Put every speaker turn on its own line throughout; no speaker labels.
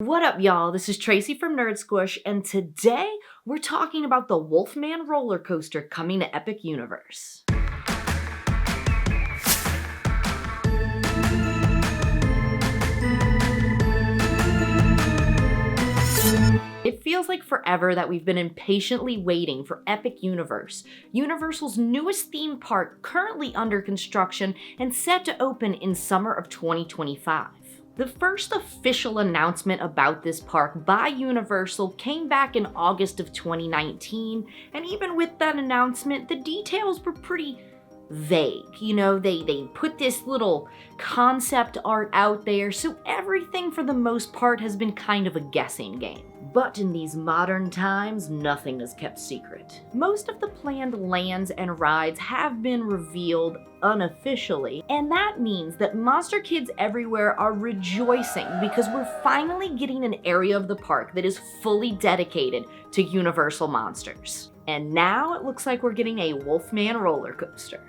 What up, y'all? This is Tracy from Nerd Squish, and today we're talking about the Wolfman roller coaster coming to Epic Universe. It feels like forever that we've been impatiently waiting for Epic Universe, Universal's newest theme park currently under construction and set to open in summer of 2025. The first official announcement about this park by Universal came back in August of 2019, and even with that announcement, the details were pretty vague. You know, they put this little concept art out there, so everything for the most part has been kind of a guessing game. But in these modern times, nothing is kept secret. Most of the planned lands and rides have been revealed unofficially, and that means that monster kids everywhere are rejoicing because we're finally getting an area of the park that is fully dedicated to Universal monsters. And now it looks like we're getting a Wolfman roller coaster.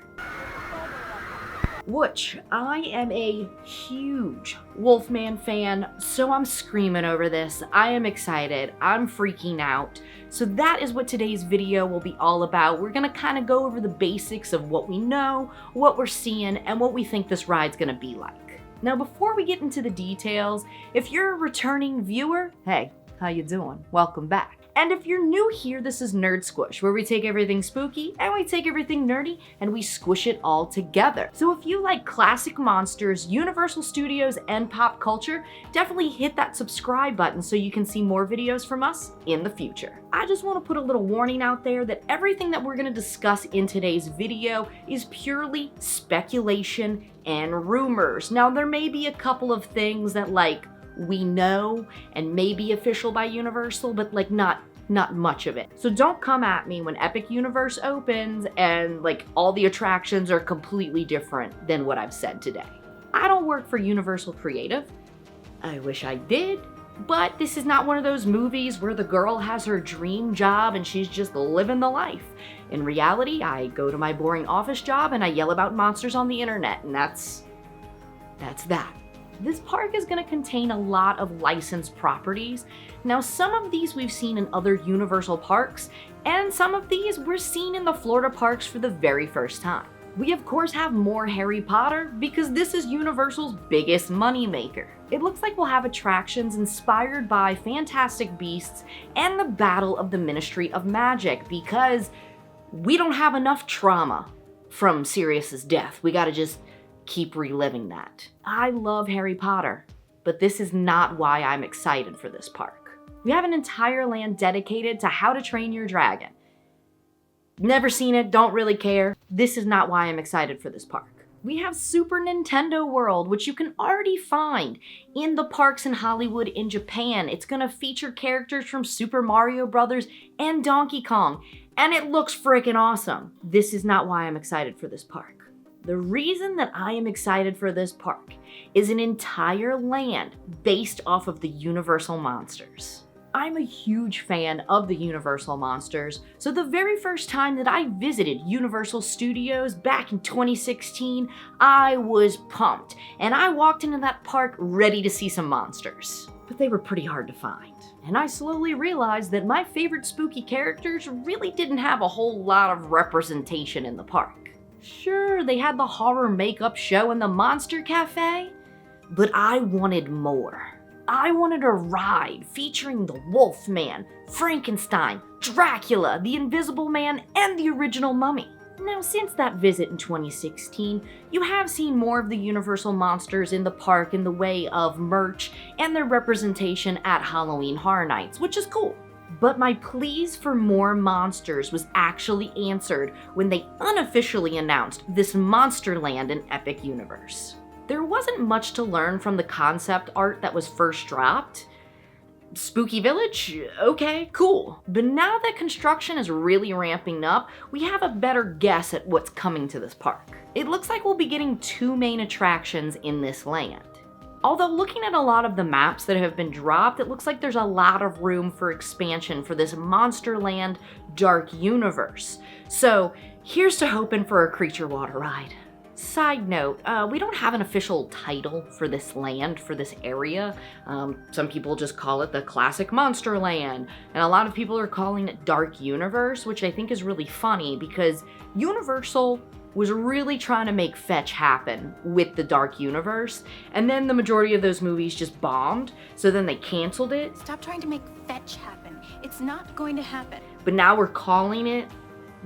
Which, I am a huge Wolfman fan, so I'm screaming over this. I am excited. I'm freaking out. So that is what today's video will be all about. We're gonna kind of go over the basics of what we know, what we're seeing, and what we think this ride's gonna be like. Now, before we get into the details, if you're a returning viewer, hey, how you doing? Welcome back. And if you're new here, this is Nerd Squish, where we take everything spooky and we take everything nerdy and we squish it all together. So if you like classic monsters, Universal Studios, and pop culture, definitely hit that subscribe button so you can see more videos from us in the future. I just want to put a little warning out there that everything that we're going to discuss in today's video is purely speculation and rumors. Now, there may be a couple of things that we know and may be official by Universal, but not much of it. So don't come at me when Epic Universe opens and all the attractions are completely different than what I've said today. I don't work for Universal Creative. I wish I did, but this is not one of those movies where the girl has her dream job and she's just living the life. In reality, I go to my boring office job and I yell about monsters on the internet, and that's that. This park is going to contain a lot of licensed properties. Now, some of these we've seen in other Universal parks, and some of these we're seeing in the Florida parks for the very first time. We of course have more Harry Potter because this is Universal's biggest moneymaker. It looks like we'll have attractions inspired by Fantastic Beasts and the Battle of the Ministry of Magic because we don't have enough trauma from Sirius's death. We gotta just keep reliving that. I love Harry Potter, but this is not why I'm excited for this park. We have an entire land dedicated to How to Train Your Dragon. Never seen it, don't really care. This is not why I'm excited for this park. We have Super Nintendo World, which you can already find in the parks in Hollywood in Japan. It's gonna feature characters from Super Mario Brothers and Donkey Kong, and it looks freaking awesome. This is not why I'm excited for this park. The reason that I am excited for this park is an entire land based off of the Universal monsters. I'm a huge fan of the Universal monsters, so the very first time that I visited Universal Studios back in 2016, I was pumped, and I walked into that park ready to see some monsters. But they were pretty hard to find. And I slowly realized that my favorite spooky characters really didn't have a whole lot of representation in the park. Sure, they had the horror makeup show and the Monster Cafe, but I wanted more. I wanted a ride featuring the Wolfman, Frankenstein, Dracula, the Invisible Man, and the original Mummy. Now, since that visit in 2016, you have seen more of the Universal monsters in the park in the way of merch and their representation at Halloween Horror Nights, which is cool. But my pleas for more monsters was actually answered when they unofficially announced this Monsterland in Epic Universe. There wasn't much to learn from the concept art that was first dropped. Spooky Village? Okay, cool. But now that construction is really ramping up, we have a better guess at what's coming to this park. It looks like we'll be getting 2 main attractions in this land. Although looking at a lot of the maps that have been dropped, it looks like there's a lot of room for expansion for this Monsterland Dark Universe. So here's to hoping for a Creature Water ride. Side note, we don't have an official title for this land, for this area. Some people just call it the classic monster land, and a lot of people are calling it Dark Universe, which I think is really funny because Universal was really trying to make fetch happen with the Dark Universe, and then the majority of those movies just bombed, so then they canceled it.
Stop trying to make fetch happen. It's not going to happen.
But now we're calling it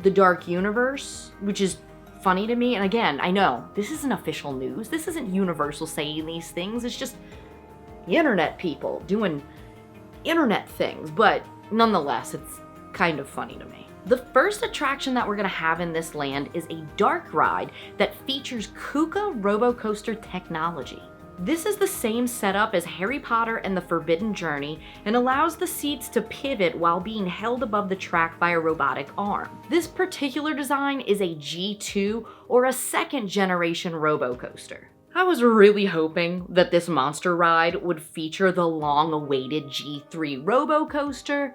the Dark Universe, which is funny to me. And again, I know this isn't official news. This isn't Universal saying these things. It's just the internet people doing internet things. But nonetheless, it's kind of funny to me. The first attraction that we're gonna have in this land is a dark ride that features KUKA RoboCoaster technology. This is the same setup as Harry Potter and the Forbidden Journey and allows the seats to pivot while being held above the track by a robotic arm. This particular design is a G2 or a second generation RoboCoaster. I was really hoping that this monster ride would feature the long-awaited G3 RoboCoaster,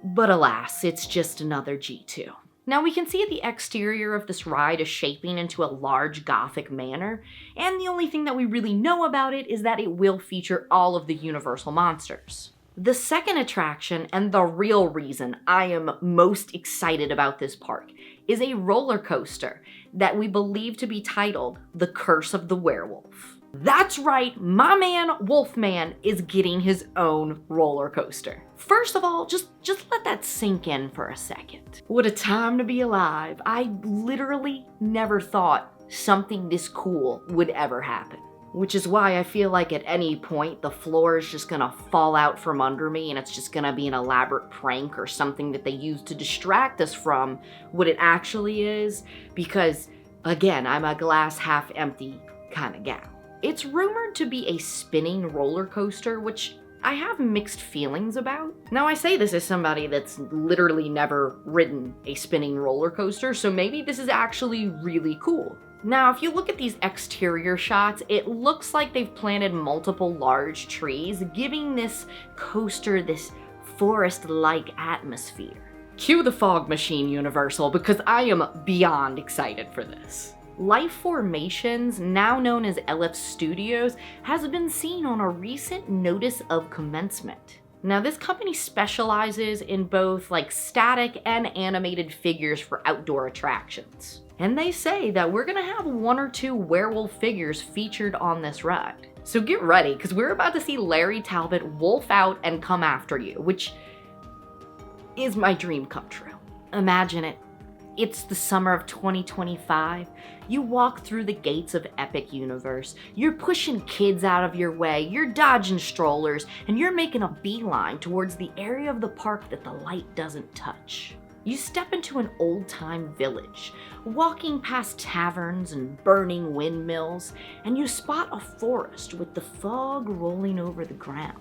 but alas, it's just another G2. Now we can see the exterior of this ride is shaping into a large Gothic manor, and the only thing that we really know about it is that it will feature all of the Universal monsters. The second attraction, and the real reason I am most excited about this park, is a roller coaster that we believe to be titled The Curse of the Werewolf. That's right, my man Wolfman is getting his own roller coaster. First of all, just let that sink in for a second. What a time to be alive. I literally never thought something this cool would ever happen. Which is why I feel like at any point the floor is just gonna fall out from under me and it's just gonna be an elaborate prank or something that they use to distract us from what it actually is, because again, I'm a glass half empty kind of gal. It's rumored to be a spinning roller coaster, which I have mixed feelings about. Now I say this as somebody that's literally never ridden a spinning roller coaster, so maybe this is actually really cool. Now, if you look at these exterior shots, it looks like they've planted multiple large trees, giving this coaster this forest-like atmosphere. Cue the fog machine, Universal, because I am beyond excited for this. Life Formations, now known as LF Studios, has been seen on a recent notice of commencement. Now, this company specializes in both static and animated figures for outdoor attractions. And they say that we're gonna have 1 or 2 werewolf figures featured on this ride. So get ready, because we're about to see Larry Talbot wolf out and come after you, which is my dream come true. Imagine it. It's the summer of 2025. You walk through the gates of Epic Universe. You're pushing kids out of your way, you're dodging strollers, and you're making a beeline towards the area of the park that the light doesn't touch. You step into an old-time village, walking past taverns and burning windmills, and you spot a forest with the fog rolling over the ground.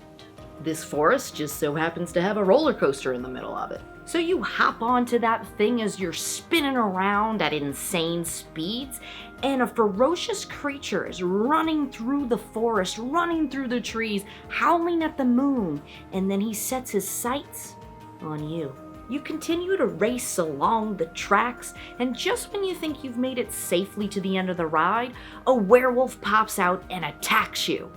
This forest just so happens to have a roller coaster in the middle of it. So you hop onto that thing as you're spinning around at insane speeds, and a ferocious creature is running through the forest, running through the trees, howling at the moon, and then he sets his sights on you. You continue to race along the tracks, and just when you think you've made it safely to the end of the ride, a werewolf pops out and attacks you.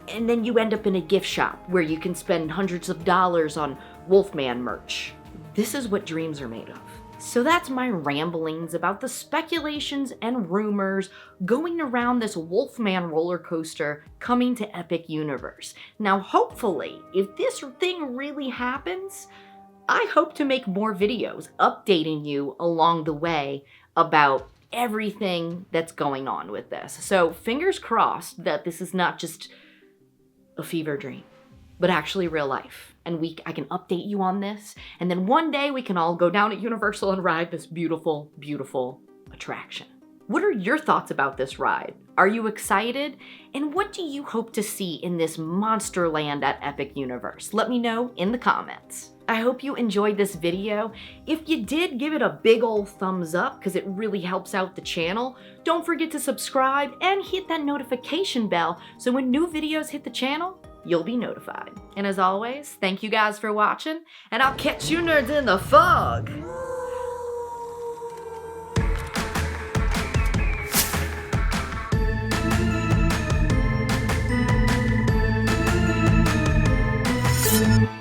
And then you end up in a gift shop where you can spend hundreds of dollars on Wolfman merch. This is what dreams are made of. So that's my ramblings about the speculations and rumors going around this Wolfman roller coaster coming to Epic Universe. Now hopefully, if this thing really happens, I hope to make more videos updating you along the way about everything that's going on with this. So fingers crossed that this is not just a fever dream, but actually real life. And I can update you on this, and then one day we can all go down at Universal and ride this beautiful, beautiful attraction. What are your thoughts about this ride? Are you excited? And what do you hope to see in this monster land at Epic Universe? Let me know in the comments. I hope you enjoyed this video. If you did, give it a big ol' thumbs up because it really helps out the channel. Don't forget to subscribe and hit that notification bell so when new videos hit the channel, you'll be notified. And as always, thank you guys for watching, and I'll catch you nerds in the fog. Peace.